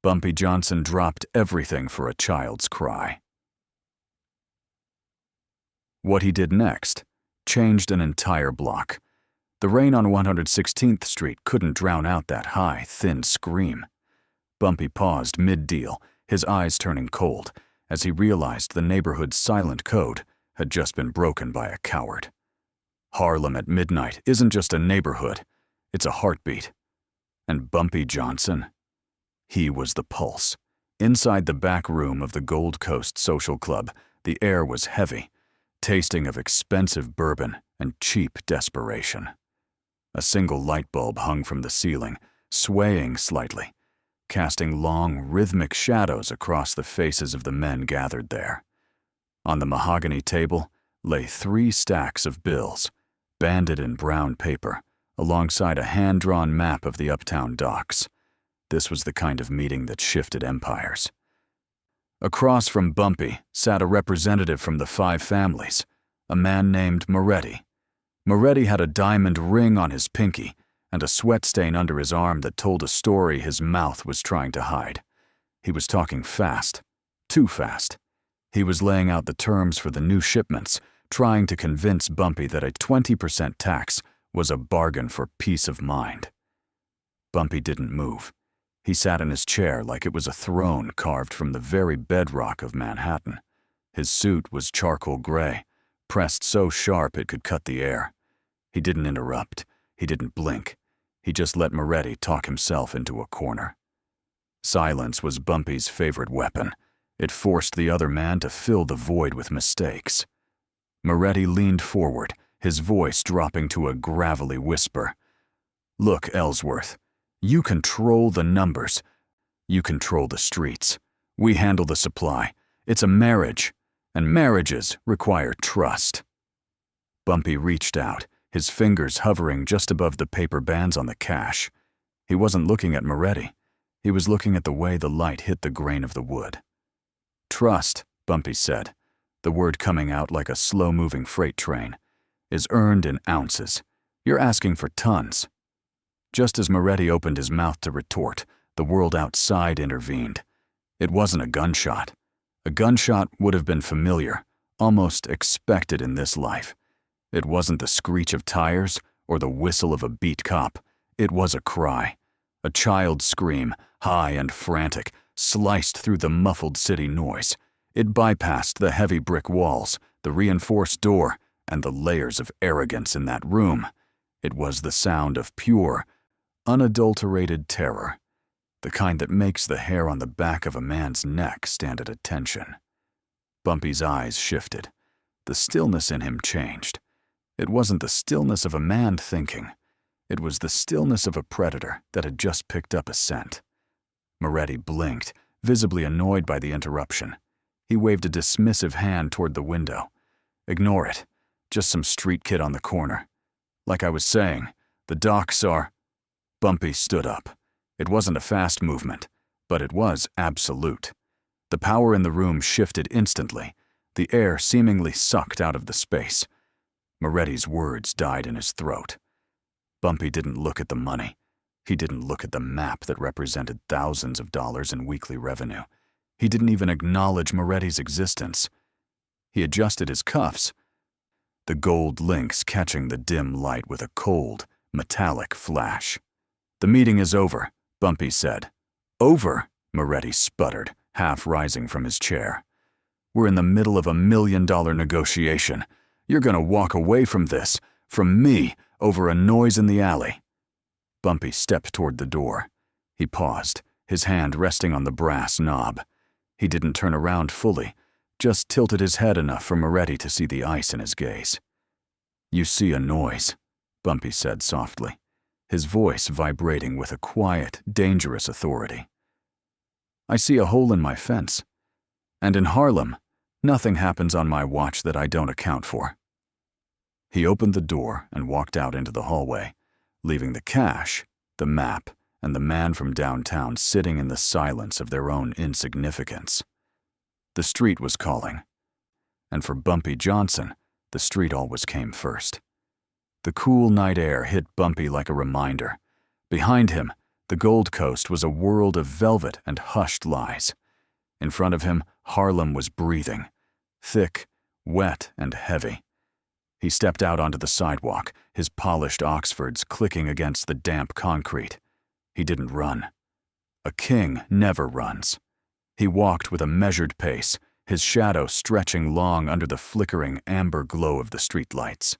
Bumpy Johnson dropped everything for a child's cry. What he did next changed an entire block. The rain on 116th Street couldn't drown out that high, thin scream. Bumpy paused mid-deal, his eyes turning cold, as he realized the neighborhood's silent code had just been broken by a coward. Harlem at midnight isn't just a neighborhood, it's a heartbeat. And Bumpy Johnson? He was the pulse. Inside the back room of the Gold Coast Social Club, the air was heavy, tasting of expensive bourbon and cheap desperation. A single light bulb hung from the ceiling, swaying slightly, casting long, rhythmic shadows across the faces of the men gathered there. On the mahogany table lay 3 stacks of bills, banded in brown paper, alongside a hand-drawn map of the uptown docks. This was the kind of meeting that shifted empires. Across from Bumpy sat a representative from the 5 families, a man named Moretti. Moretti had a diamond ring on his pinky and a sweat stain under his arm that told a story his mouth was trying to hide. He was talking fast, too fast. He was laying out the terms for the new shipments, trying to convince Bumpy that a 20% tax was a bargain for peace of mind. Bumpy didn't move. He sat in his chair like it was a throne carved from the very bedrock of Manhattan. His suit was charcoal gray, pressed so sharp it could cut the air. He didn't interrupt. He didn't blink. He just let Moretti talk himself into a corner. Silence was Bumpy's favorite weapon. It forced the other man to fill the void with mistakes. Moretti leaned forward, his voice dropping to a gravelly whisper. "Look, Ellsworth, you control the numbers. You control the streets. We handle the supply. It's a marriage, and marriages require trust." Bumpy reached out, his fingers hovering just above the paper bands on the cash. He wasn't looking at Moretti. He was looking at the way the light hit the grain of the wood. "Trust," Bumpy said, the word coming out like a slow-moving freight train, "is earned in ounces. You're asking for tons." Just as Moretti opened his mouth to retort, the world outside intervened. It wasn't a gunshot. A gunshot would have been familiar, almost expected in this life. It wasn't the screech of tires or the whistle of a beat cop. It was a cry. A child's scream, high and frantic, sliced through the muffled city noise. It bypassed the heavy brick walls, the reinforced door, and the layers of arrogance in that room. It was the sound of pure, unadulterated terror, the kind that makes the hair on the back of a man's neck stand at attention. Bumpy's eyes shifted. The stillness in him changed. It wasn't the stillness of a man thinking. It was the stillness of a predator that had just picked up a scent. Moretti blinked, visibly annoyed by the interruption. He waved a dismissive hand toward the window. "Ignore it. Just some street kid on the corner. Like I was saying, the docks are—" Bumpy stood up. It wasn't a fast movement, but it was absolute. The power in the room shifted instantly, the air seemingly sucked out of the space. Moretti's words died in his throat. Bumpy didn't look at the money. He didn't look at the map that represented thousands of dollars in weekly revenue. He didn't even acknowledge Moretti's existence. He adjusted his cuffs, the gold links catching the dim light with a cold, metallic flash. "The meeting is over," Bumpy said. "Over?" Moretti sputtered, half rising from his chair. "We're in the middle of a $1 million negotiation. You're gonna walk away from this, from me, over a noise in the alley." Bumpy stepped toward the door. He paused, his hand resting on the brass knob. He didn't turn around fully, just tilted his head enough for Moretti to see the ice in his gaze. "You see a noise," Bumpy said softly, his voice vibrating with a quiet, dangerous authority. "I see a hole in my fence. And in Harlem, nothing happens on my watch that I don't account for." He opened the door and walked out into the hallway, leaving the cash, the map, and the man from downtown sitting in the silence of their own insignificance. The street was calling. And for Bumpy Johnson, the street always came first. The cool night air hit Bumpy like a reminder. Behind him, The Gold Coast was a world of velvet and hushed lies. In front of him, Harlem was breathing, thick, wet, and heavy. He stepped out onto the sidewalk, his polished Oxfords clicking against the damp concrete. He didn't run. A king never runs. He walked with a measured pace, his shadow stretching long under the flickering amber glow of the streetlights.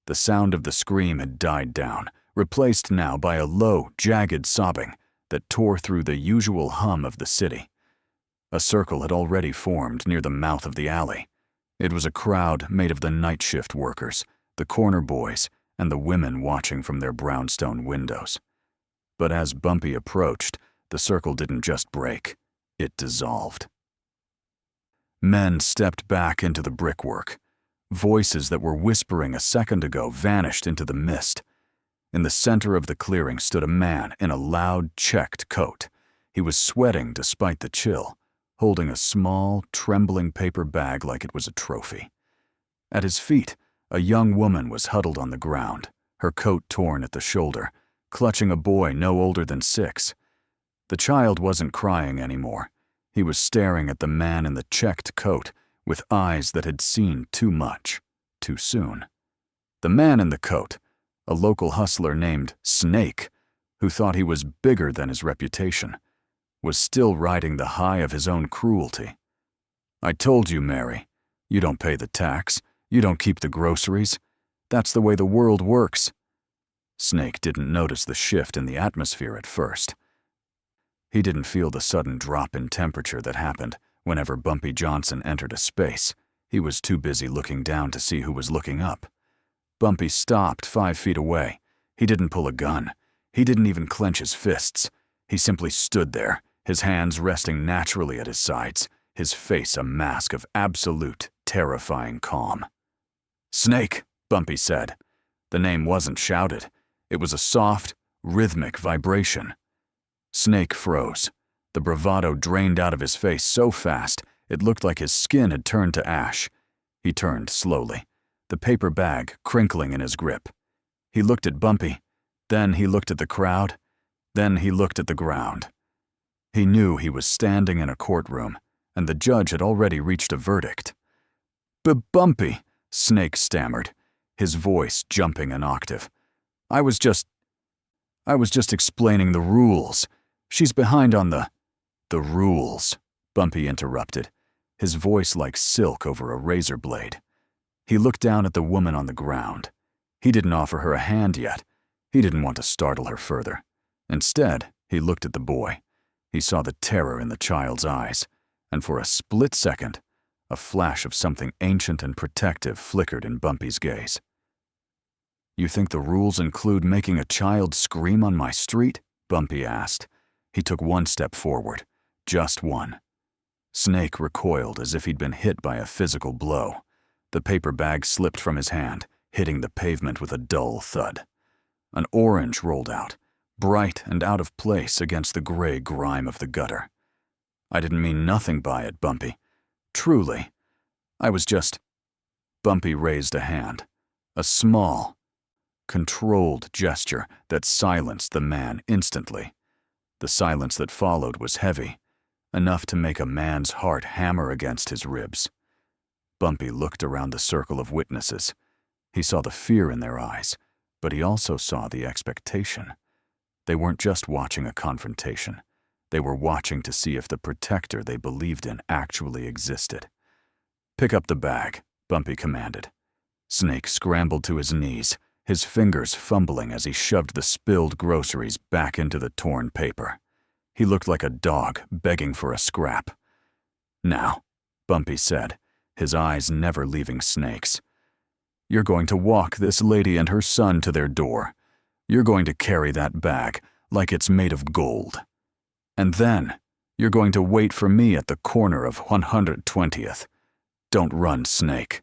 The sound of the scream had died down, replaced now by a low, jagged sobbing that tore through the usual hum of the city. A circle had already formed near the mouth of the alley. It was a crowd made of the night shift workers, the corner boys, and the women watching from their brownstone windows. But as Bumpy approached, the circle didn't just break, it dissolved. Men stepped back into the brickwork. Voices that were whispering a second ago vanished into the mist. In the center of the clearing stood a man in a loud, checked coat. He was sweating despite the chill, holding a small, trembling paper bag like it was a trophy. At his feet, a young woman was huddled on the ground, her coat torn at the shoulder, clutching a boy no older than 6. The child wasn't crying anymore. He was staring at the man in the checked coat with eyes that had seen too much, too soon. The man in the coat, a local hustler named Snake, who thought he was bigger than his reputation, was still riding the high of his own cruelty. "I told you, Mary, you don't pay the tax, you don't keep the groceries. That's the way the world works." Snake didn't notice the shift in the atmosphere at first. He didn't feel the sudden drop in temperature that happened whenever Bumpy Johnson entered a space. He was too busy looking down to see who was looking up. Bumpy stopped 5 feet away. He didn't pull a gun. He didn't even clench his fists. He simply stood there, his hands resting naturally at his sides, his face a mask of absolute, terrifying calm. "Snake," Bumpy said. The name wasn't shouted. It was a soft, rhythmic vibration. Snake froze. The bravado drained out of his face so fast, it looked like his skin had turned to ash. He turned slowly, the paper bag crinkling in his grip. He looked at Bumpy, then he looked at the crowd, then he looked at the ground. He knew he was standing in a courtroom, and the judge had already reached a verdict. "Bumpy," Snake stammered, his voice jumping an octave. I was just explaining the rules. She's behind on the rules," Bumpy interrupted, his voice like silk over a razor blade. He looked down at the woman on the ground. He didn't offer her a hand yet. He didn't want to startle her further. Instead, he looked at the boy. He saw the terror in the child's eyes, and for a split second, a flash of something ancient and protective flickered in Bumpy's gaze. "You think the rules include making a child scream on my street?" Bumpy asked. He took 1 step forward, just one. Snake recoiled as if he'd been hit by a physical blow. The paper bag slipped from his hand, hitting the pavement with a dull thud. An orange rolled out, bright and out of place against the gray grime of the gutter. "I didn't mean nothing by it, Bumpy. Truly. I was just—" Bumpy raised a hand, a small, controlled gesture that silenced the man instantly. The silence that followed was heavy, enough to make a man's heart hammer against his ribs. Bumpy looked around the circle of witnesses. He saw the fear in their eyes, but he also saw the expectation. They weren't just watching a confrontation. They were watching to see if the protector they believed in actually existed. "Pick up the bag," Bumpy commanded. Snake scrambled to his knees, his fingers fumbling as he shoved the spilled groceries back into the torn paper. He looked like a dog begging for a scrap. "Now," Bumpy said, his eyes never leaving Snake's, "you're going to walk this lady and her son to their door. You're going to carry that bag like it's made of gold. And then, you're going to wait for me at the corner of 120th. Don't run, Snake.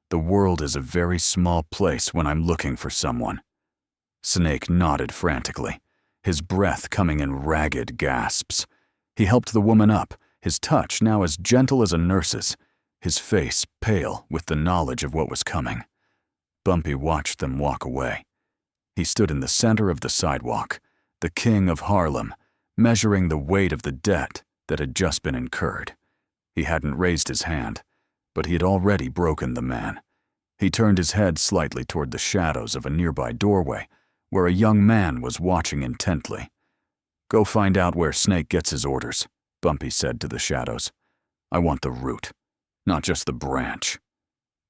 The world is a very small place when I'm looking for someone." Snake nodded frantically, his breath coming in ragged gasps. He helped the woman up, his touch now as gentle as a nurse's, his face pale with the knowledge of what was coming. Bumpy watched them walk away. He stood in the center of the sidewalk, the king of Harlem, measuring the weight of the debt that had just been incurred. He hadn't raised his hand, but he had already broken the man. He turned his head slightly toward the shadows of a nearby doorway, where a young man was watching intently. "Go find out where Snake gets his orders," Bumpy said to the shadows. "I want the root, not just the branch."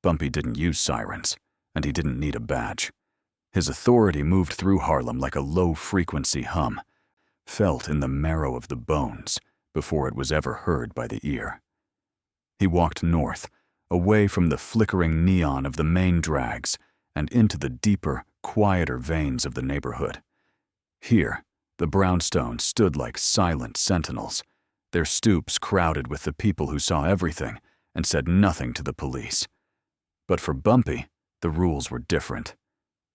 Bumpy didn't use sirens, and he didn't need a badge. His authority moved through Harlem like a low-frequency hum, felt in the marrow of the bones before it was ever heard by the ear. He walked north, away from the flickering neon of the main drags and into the deeper, quieter veins of the neighborhood. Here, the brownstones stood like silent sentinels, their stoops crowded with the people who saw everything and said nothing to the police. But for Bumpy, the rules were different.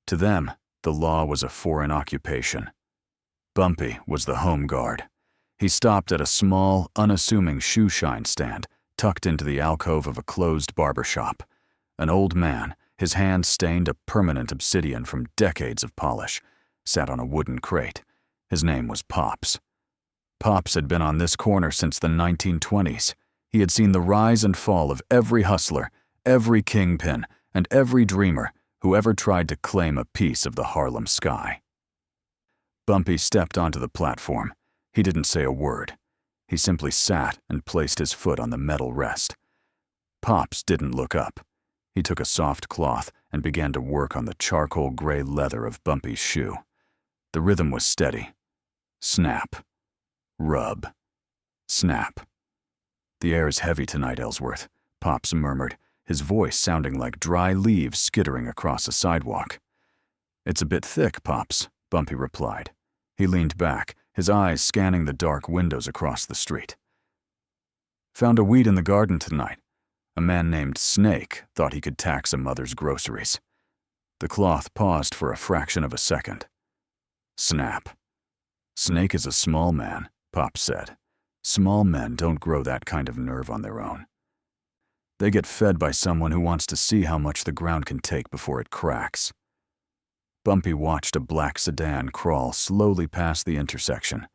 To them, the law was a foreign occupation. Bumpy was the home guard. He stopped at a small, unassuming shoe shine stand tucked into the alcove of a closed barber shop. An old man, his hands stained a permanent obsidian from decades of polish, sat on a wooden crate. His name was Pops. Pops had been on this corner since the 1920s. He had seen the rise and fall of every hustler, every kingpin, and every dreamer who ever tried to claim a piece of the Harlem sky. Bumpy stepped onto the platform. He didn't say a word. He simply sat and placed his foot on the metal rest. Pops didn't look up. He took a soft cloth and began to work on the charcoal gray leather of Bumpy's shoe. The rhythm was steady. Snap. Rub. Snap. "The air is heavy tonight, Ellsworth," Pops murmured, his voice sounding like dry leaves skittering across a sidewalk. "It's a bit thick, Pops," Bumpy replied. He leaned back, his eyes scanning the dark windows across the street. "Found a weed in the garden tonight. A man named Snake thought he could tax a mother's groceries." The cloth paused for a fraction of a second. Snap. "Snake is a small man," Pops said. "Small men don't grow that kind of nerve on their own. They get fed by someone who wants to see how much the ground can take before it cracks." Bumpy watched a black sedan crawl slowly past the intersection.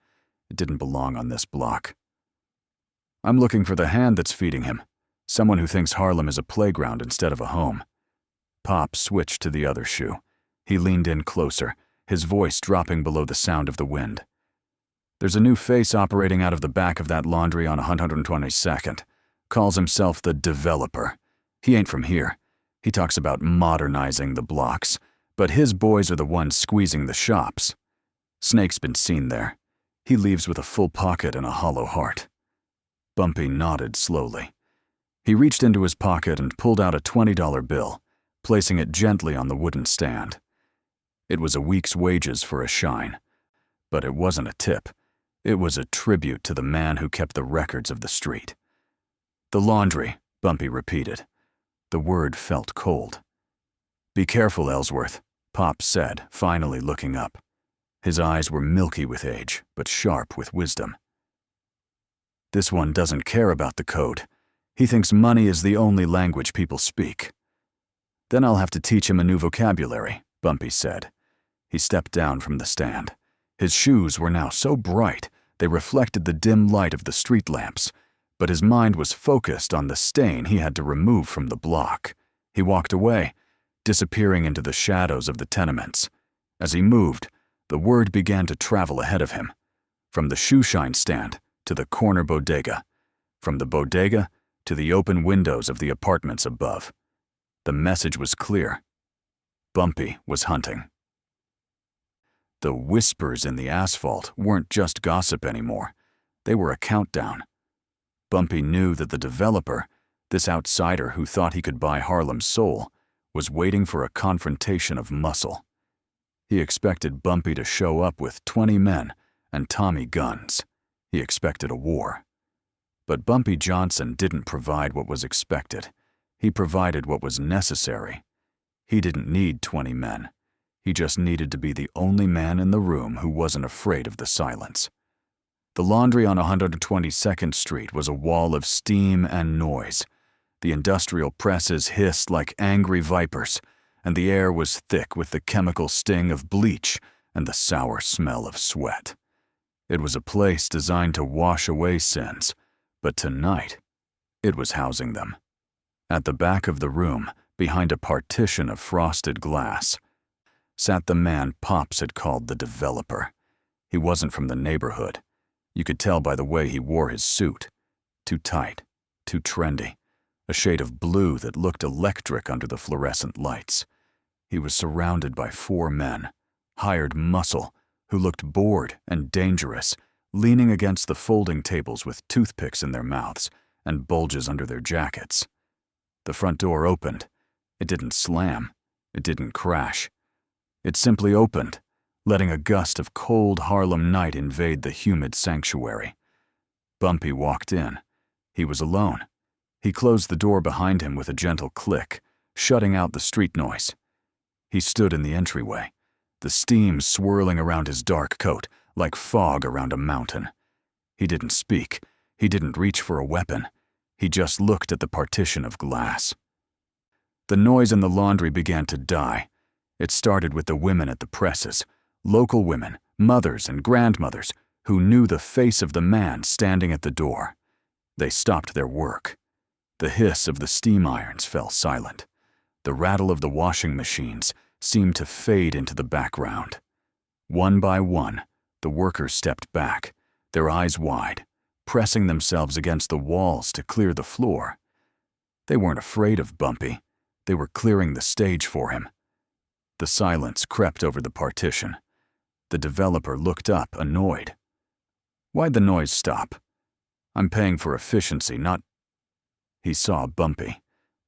It didn't belong on this block. "I'm looking for the hand that's feeding him. Someone who thinks Harlem is a playground instead of a home." Pop switched to the other shoe. He leaned in closer, his voice dropping below the sound of the wind. "There's a new face operating out of the back of that laundry on 122nd. Calls himself the developer. He ain't from here. He talks about modernizing the blocks, but his boys are the ones squeezing the shops. Snake's been seen there. He leaves with a full pocket and a hollow heart." Bumpy nodded slowly. He reached into his pocket and pulled out a $20 bill, placing it gently on the wooden stand. It was a week's wages for a shine, but it wasn't a tip. It was a tribute to the man who kept the records of the street. "The laundry," Bumpy repeated. The word felt cold. "Be careful, Ellsworth," Pop said, finally looking up. His eyes were milky with age, but sharp with wisdom. "This one doesn't care about the code. He thinks money is the only language people speak." "Then I'll have to teach him a new vocabulary," Bumpy said. He stepped down from the stand. His shoes were now so bright they reflected the dim light of the street lamps, but his mind was focused on the stain he had to remove from the block. He walked away, disappearing into the shadows of the tenements. As he moved, the word began to travel ahead of him. From the shoeshine stand to the corner bodega. From the bodega to the open windows of the apartments above. The message was clear. Bumpy was hunting. The whispers in the asphalt weren't just gossip anymore. They were a countdown. Bumpy knew that the developer, this outsider who thought he could buy Harlem's soul, was waiting for a confrontation of muscle. He expected Bumpy to show up with 20 men and Tommy guns. He expected a war. But Bumpy Johnson didn't provide what was expected. He provided what was necessary. He didn't need 20 men. He just needed to be the only man in the room who wasn't afraid of the silence. The laundry on 122nd Street was a wall of steam and noise. The industrial presses hissed like angry vipers, and the air was thick with the chemical sting of bleach and the sour smell of sweat. It was a place designed to wash away sins, but tonight, it was housing them. At the back of the room, behind a partition of frosted glass, sat the man Pops had called the developer. He wasn't from the neighborhood. You could tell by the way he wore his suit. Too tight, too trendy, a shade of blue that looked electric under the fluorescent lights. He was surrounded by 4 men, hired muscle, who looked bored and dangerous, leaning against the folding tables with toothpicks in their mouths and bulges under their jackets. The front door opened. It didn't slam. It didn't crash. It simply opened, letting a gust of cold Harlem night invade the humid sanctuary. Bumpy walked in. He was alone. He closed the door behind him with a gentle click, shutting out the street noise. He stood in the entryway, the steam swirling around his dark coat like fog around a mountain. He didn't speak. He didn't reach for a weapon. He just looked at the partition of glass. The noise in the laundry began to die. It started with the women at the presses, local women, mothers and grandmothers, who knew the face of the man standing at the door. They stopped their work. The hiss of the steam irons fell silent. The rattle of the washing machines seemed to fade into the background. One by one, the workers stepped back, their eyes wide, pressing themselves against the walls to clear the floor. They weren't afraid of Bumpy. They were clearing the stage for him. The silence crept over the partition. The developer looked up, annoyed. "Why'd the noise stop? I'm paying for efficiency, not—" He saw Bumpy.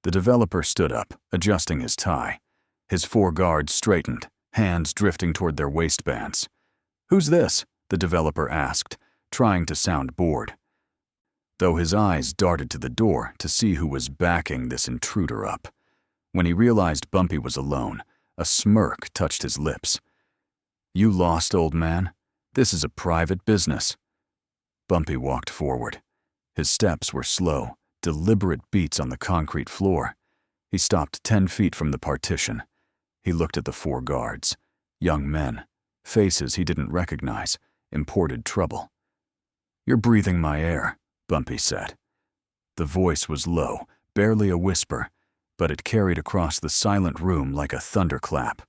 The developer stood up, adjusting his tie. His 4 guards straightened, hands drifting toward their waistbands. "Who's this?" the developer asked, trying to sound bored, though his eyes darted to the door to see who was backing this intruder up. When he realized Bumpy was alone, a smirk touched his lips. "You lost, old man? This is a private business." Bumpy walked forward. His steps were slow, deliberate beats on the concrete floor. He stopped 10 feet from the partition. He looked at the 4 guards, young men, faces he didn't recognize, imported trouble. "You're breathing my air," Bumpy said. The voice was low, barely a whisper, but it carried across the silent room like a thunderclap.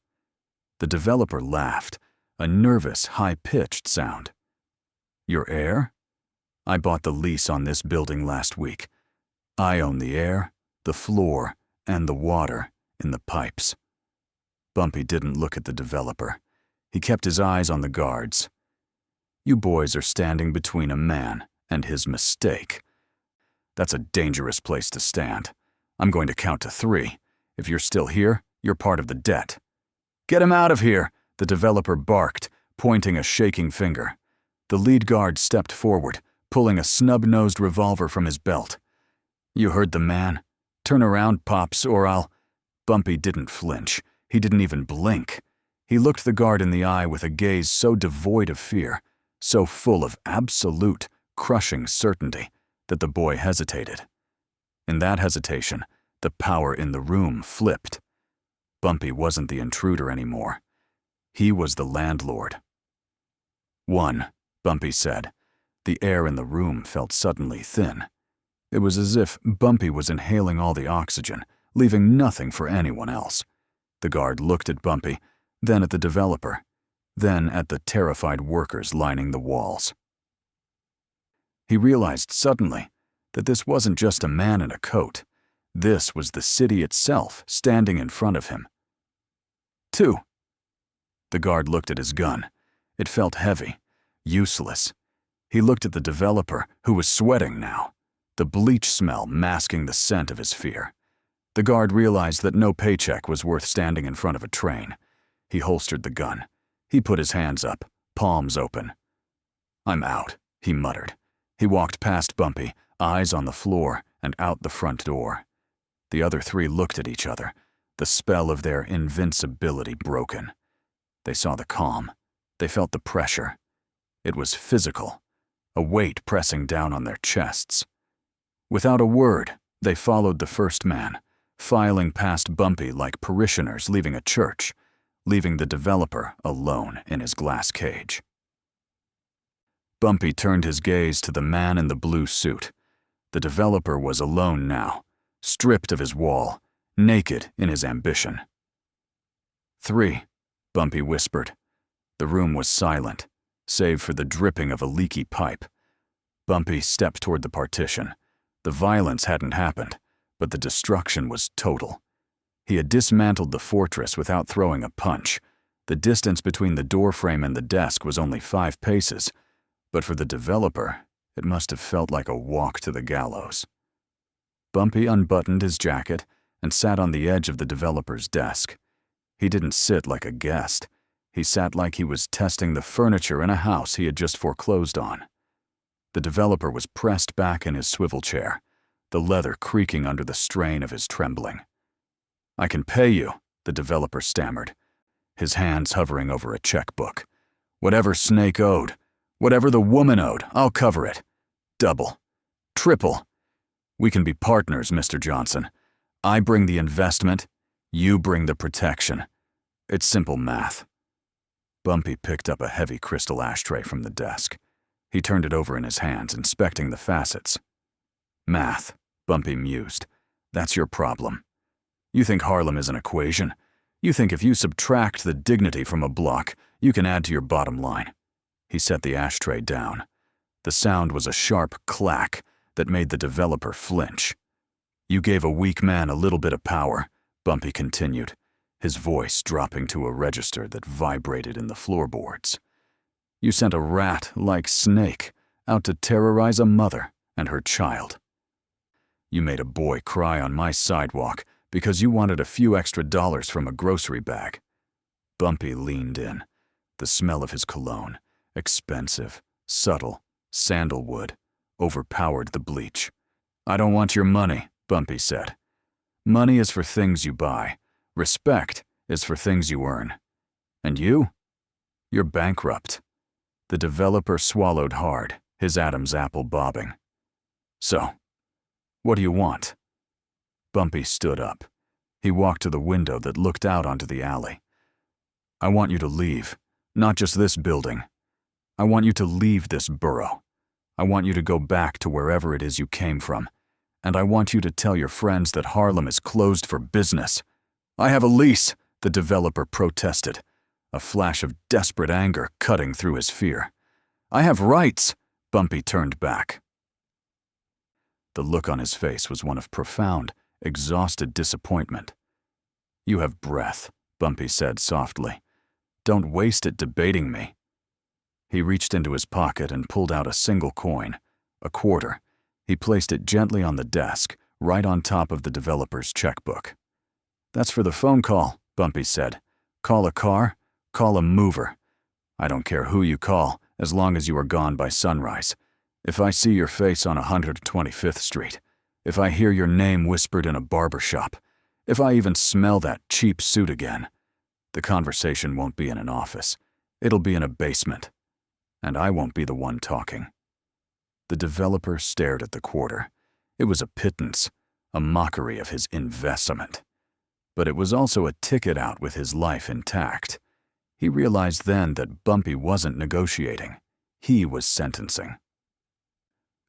The developer laughed, a nervous, high-pitched sound. "Your air? I bought the lease on this building last week. I own the air, the floor, and the water in the pipes." Bumpy didn't look at the developer. He kept his eyes on the guards. "You boys are standing between a man and his mistake. That's a dangerous place to stand. I'm going to count to 3. If you're still here, you're part of the debt." "Get him out of here," the developer barked, pointing a shaking finger. The lead guard stepped forward, pulling a snub-nosed revolver from his belt. "You heard the man. Turn around, Pops, or I'll—" Bumpy didn't flinch. He didn't even blink. He looked the guard in the eye with a gaze so devoid of fear, so full of absolute, crushing certainty, that the boy hesitated. In that hesitation, the power in the room flipped. Bumpy wasn't the intruder anymore. He was the landlord. "1," Bumpy said. The air in the room felt suddenly thin. It was as if Bumpy was inhaling all the oxygen, leaving nothing for anyone else. The guard looked at Bumpy, then at the developer, then at the terrified workers lining the walls. He realized suddenly that this wasn't just a man in a coat. This was the city itself standing in front of him. 2. The guard looked at his gun. It felt heavy, useless. He looked at the developer, who was sweating now, the bleach smell masking the scent of his fear. The guard realized that no paycheck was worth standing in front of a train. He holstered the gun. He put his hands up, palms open. "I'm out," he muttered. He walked past Bumpy, eyes on the floor, and out the front door. The other 3 looked at each other, the spell of their invincibility broken. They saw the calm. They felt the pressure. It was physical, a weight pressing down on their chests. Without a word, they followed the first man, filing past Bumpy like parishioners leaving a church, leaving the developer alone in his glass cage. Bumpy turned his gaze to the man in the blue suit. The developer was alone now, stripped of his wall, naked in his ambition. 3, Bumpy whispered. The room was silent, save for the dripping of a leaky pipe. Bumpy stepped toward the partition. The violence hadn't happened, but the destruction was total. He had dismantled the fortress without throwing a punch. The distance between the doorframe and the desk was only 5 paces, but for the developer, it must have felt like a walk to the gallows. Bumpy unbuttoned his jacket and sat on the edge of the developer's desk. He didn't sit like a guest. He sat like he was testing the furniture in a house he had just foreclosed on. The developer was pressed back in his swivel chair, the leather creaking under the strain of his trembling. "I can pay you," the developer stammered, his hands hovering over a checkbook. "Whatever Snake owed, whatever the woman owed, I'll cover it. Double. Triple. We can be partners, Mr. Johnson. I bring the investment, you bring the protection. It's simple math." Bumpy picked up a heavy crystal ashtray from the desk. He turned it over in his hands, inspecting the facets. "Math," Bumpy mused. "That's your problem. You think Harlem is an equation. You think if you subtract the dignity from a block, you can add to your bottom line." He set the ashtray down. The sound was a sharp clack that made the developer flinch. "You gave a weak man a little bit of power," Bumpy continued, his voice dropping to a register that vibrated in the floorboards. "You sent a rat like Snake out to terrorize a mother and her child. You made a boy cry on my sidewalk because you wanted a few extra dollars from a grocery bag." Bumpy leaned in. The smell of his cologne, expensive, subtle, sandalwood, overpowered the bleach. "I don't want your money," Bumpy said. "Money is for things you buy. Respect is for things you earn. And you? You're bankrupt." The developer swallowed hard, his Adam's apple bobbing. "So, what do you want?" Bumpy stood up. He walked to the window that looked out onto the alley. "I want you to leave, not just this building. I want you to leave this borough. I want you to go back to wherever it is you came from. And I want you to tell your friends that Harlem is closed for business." "I have a lease," the developer protested, a flash of desperate anger cutting through his fear. "I have rights," Bumpy turned back. The look on his face was one of profound, exhausted disappointment. "You have breath," Bumpy said softly. "Don't waste it debating me." He reached into his pocket and pulled out a single coin, a quarter. He placed it gently on the desk, right on top of the developer's checkbook. "That's for the phone call," Bumpy said. "Call a car, call a mover. I don't care who you call, as long as you are gone by sunrise. If I see your face on 125th Street, if I hear your name whispered in a barber shop, if I even smell that cheap suit again, the conversation won't be in an office. It'll be in a basement. And I won't be the one talking." The developer stared at the quarter. It was a pittance, a mockery of his investment. But it was also a ticket out with his life intact. He realized then that Bumpy wasn't negotiating. He was sentencing.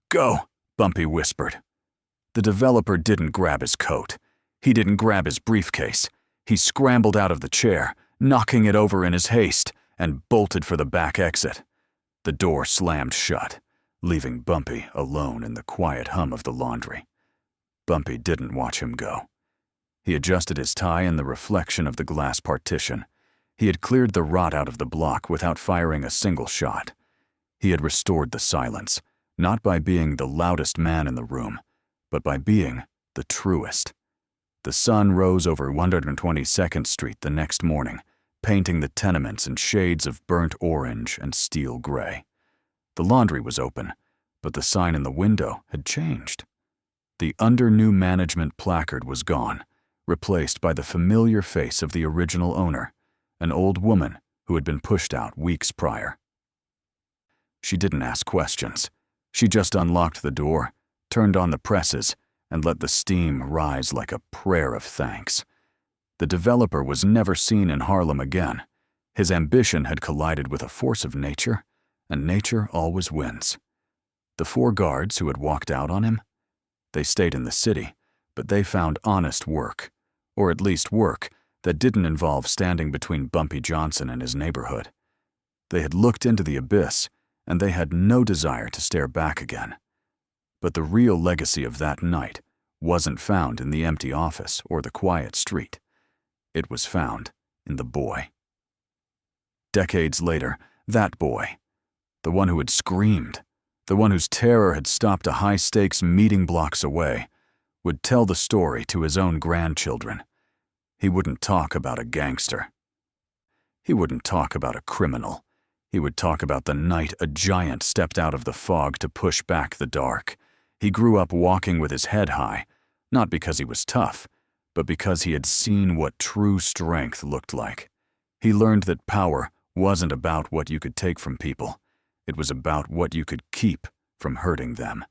"Go," Bumpy whispered. The developer didn't grab his coat. He didn't grab his briefcase. He scrambled out of the chair, knocking it over in his haste, and bolted for the back exit. The door slammed shut, leaving Bumpy alone in the quiet hum of the laundry. Bumpy didn't watch him go. He adjusted his tie in the reflection of the glass partition. He had cleared the rot out of the block without firing a single shot. He had restored the silence, not by being the loudest man in the room, but by being the truest. The sun rose over 122nd Street the next morning, painting the tenements in shades of burnt orange and steel gray. The laundry was open, but the sign in the window had changed. The under new management placard was gone, replaced by the familiar face of the original owner, an old woman who had been pushed out weeks prior. She didn't ask questions. She just unlocked the door, turned on the presses, and let the steam rise like a prayer of thanks. The developer was never seen in Harlem again. His ambition had collided with a force of nature, and nature always wins. The 4 guards who had walked out on him, they stayed in the city, but they found honest work, or at least work that didn't involve standing between Bumpy Johnson and his neighborhood. They had looked into the abyss, and they had no desire to stare back again. But the real legacy of that night wasn't found in the empty office or the quiet street. It was found in the boy. Decades later, that boy, the one who had screamed, the one whose terror had stopped a high-stakes meeting blocks away, would tell the story to his own grandchildren. He wouldn't talk about a gangster. He wouldn't talk about a criminal. He would talk about the night a giant stepped out of the fog to push back the dark. He grew up walking with his head high, not because he was tough, but because he had seen what true strength looked like. He learned that power wasn't about what you could take from people. It was about what you could keep from hurting them.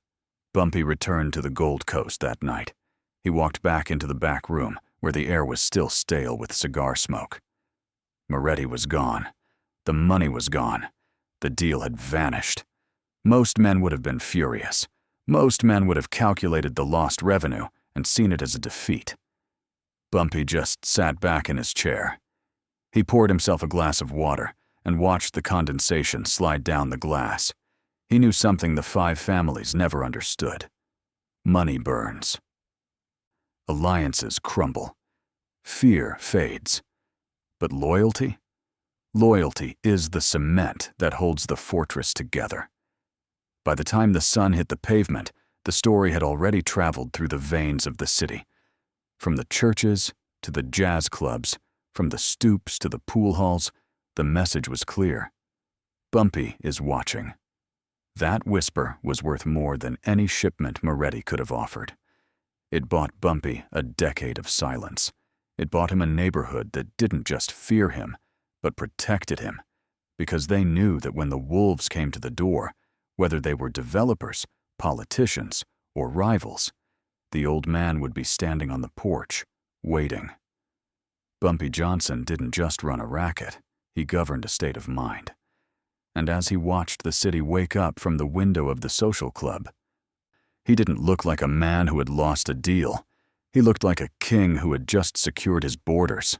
Bumpy returned to the Gold Coast that night. He walked back into the back room, where the air was still stale with cigar smoke. Moretti was gone. The money was gone. The deal had vanished. Most men would have been furious. Most men would have calculated the lost revenue and seen it as a defeat. Bumpy just sat back in his chair. He poured himself a glass of water and watched the condensation slide down the glass. He knew something the 5 families never understood. Money burns. Alliances crumble. Fear fades. But loyalty? Loyalty is the cement that holds the fortress together. By the time the sun hit the pavement, the story had already traveled through the veins of the city. From the churches to the jazz clubs, from the stoops to the pool halls, the message was clear. Bumpy is watching. That whisper was worth more than any shipment Moretti could have offered. It bought Bumpy a decade of silence. It bought him a neighborhood that didn't just fear him, but protected him, because they knew that when the wolves came to the door, whether they were developers, politicians, or rivals, the old man would be standing on the porch, waiting. Bumpy Johnson didn't just run a racket, he governed a state of mind. And as he watched the city wake up from the window of the social club, he didn't look like a man who had lost a deal. He looked like a king who had just secured his borders.